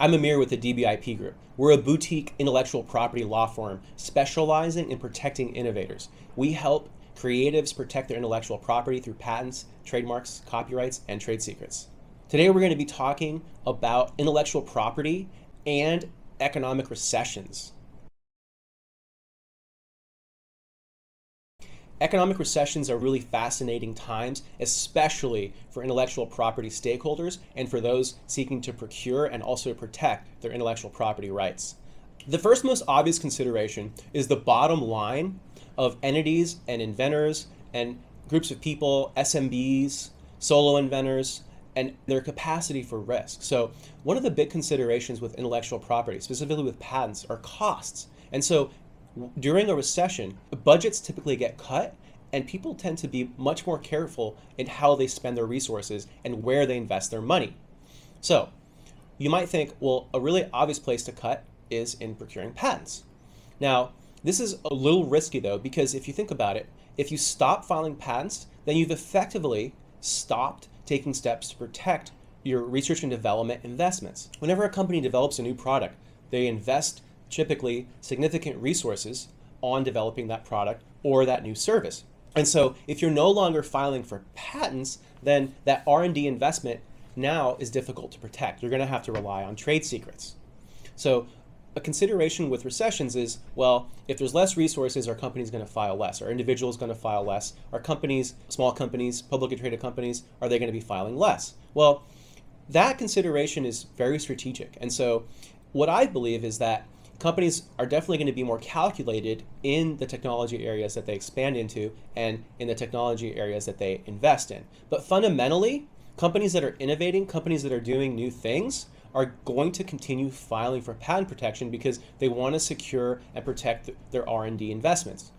I'm Amir with the Adibi IP Group. We're a boutique intellectual property law firm specializing in protecting innovators. We help creatives protect their intellectual property through patents, trademarks, copyrights, and trade secrets. Today we're going to be talking about intellectual property and economic recessions. Economic recessions are really fascinating times, especially for intellectual property stakeholders and for those seeking to procure and also protect their intellectual property rights. The first most obvious consideration is the bottom line of entities and inventors and groups of people, SMBs, solo inventors, and their capacity for risk. So one of the big considerations with intellectual property, specifically with patents, are costs. And so during a recession, budgets typically get cut and people tend to be much more careful in how they spend their resources and where they invest their money. So you might think, well, a really obvious place to cut is in procuring patents. Now, this is a little risky though, because if you think about it, if you stop filing patents, then you've effectively stopped taking steps to protect your research and development investments. Whenever a company develops a new product, they invest typically significant resources on developing that product or that new service. And so if you're no longer filing for patents, then that R&D investment now is difficult to protect. You're going to have to rely on trade secrets. So a consideration with recessions is, well, if there's less resources, our company's going to file less. Our individual's going to file less. Our companies, small companies, publicly traded companies, are they going to be filing less? Well, that consideration is very strategic. And so what I believe is that companies are definitely going to be more calculated in the technology areas that they expand into and in the technology areas that they invest in. But fundamentally, companies that are innovating, companies that are doing new things, are going to continue filing for patent protection because they want to secure and protect their R&D investments.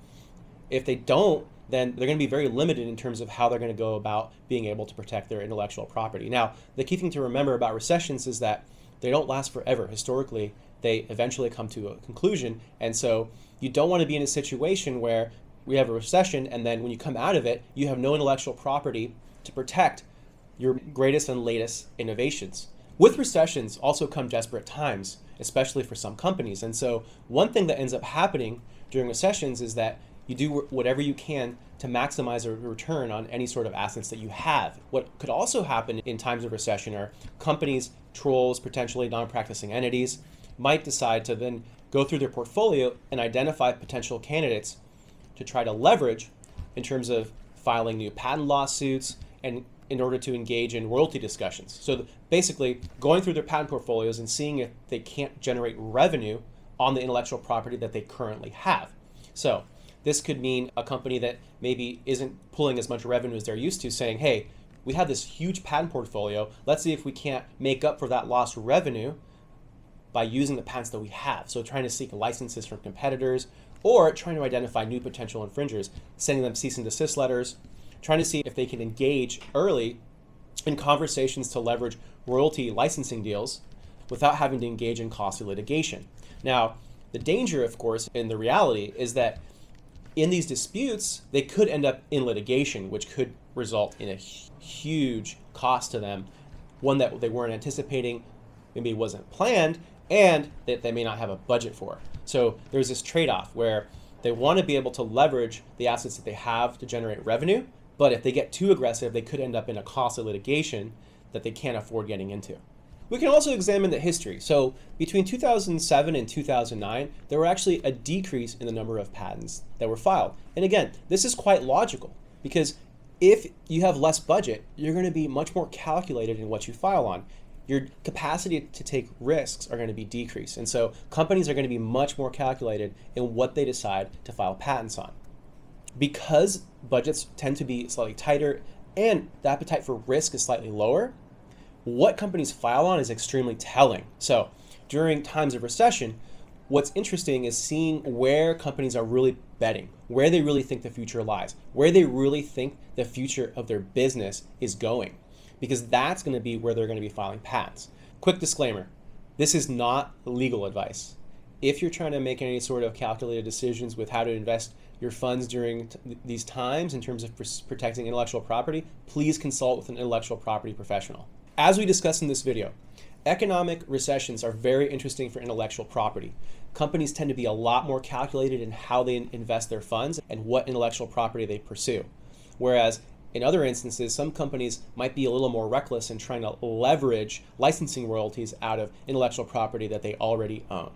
If they don't, then they're going to be very limited in terms of how they're going to go about being able to protect their intellectual property. Now, the key thing to remember about recessions is that they don't last forever. Historically, they eventually come to a conclusion. And so you don't want to be in a situation where we have a recession and then when you come out of it, you have no intellectual property to protect your greatest and latest innovations. With recessions also come desperate times, especially for some companies. And so one thing that ends up happening during recessions is that you do whatever you can to maximize a return on any sort of assets that you have. What could also happen in times of recession are companies, trolls, potentially non-practicing entities, might decide to then go through their portfolio and identify potential candidates to try to leverage in terms of filing new patent lawsuits and in order to engage in royalty discussions. So basically going through their patent portfolios and seeing if they can't generate revenue on the intellectual property that they currently have. So this could mean a company that maybe isn't pulling as much revenue as they're used to saying, hey, we have this huge patent portfolio. Let's see if we can't make up for that lost revenue by using the patents that we have. So trying to seek licenses from competitors or trying to identify new potential infringers, sending them cease and desist letters, trying to see if they can engage early in conversations to leverage royalty licensing deals without having to engage in costly litigation. Now, the danger, of course, in the reality is that in these disputes, they could end up in litigation, which could result in a huge cost to them, one that they weren't anticipating, maybe wasn't planned, and that they may not have a budget for. So there's this trade-off where they want to be able to leverage the assets that they have to generate revenue, but if they get too aggressive, they could end up in a costly litigation that they can't afford getting into. We can also examine the history. So between 2007 and 2009, there were actually a decrease in the number of patents that were filed. And again, this is quite logical because if you have less budget, you're going to be much more calculated in what you file on. Your capacity to take risks are going to be decreased. And so companies are going to be much more calculated in what they decide to file patents on. Because budgets tend to be slightly tighter and the appetite for risk is slightly lower, what companies file on is extremely telling. So during times of recession, what's interesting is seeing where companies are really betting, where they really think the future lies, where they really think the future of their business is going, because that's going to be where they're going to be filing patents. Quick disclaimer, this is not legal advice. If you're trying to make any sort of calculated decisions with how to invest your funds during these times in terms of protecting intellectual property, please consult with an intellectual property professional. As we discussed in this video, Economic recessions are very interesting for intellectual property. Companies tend to be a lot more calculated in how they invest their funds and what intellectual property they pursue. Whereas in other instances, some companies might be a little more reckless in trying to leverage licensing royalties out of intellectual property that they already own.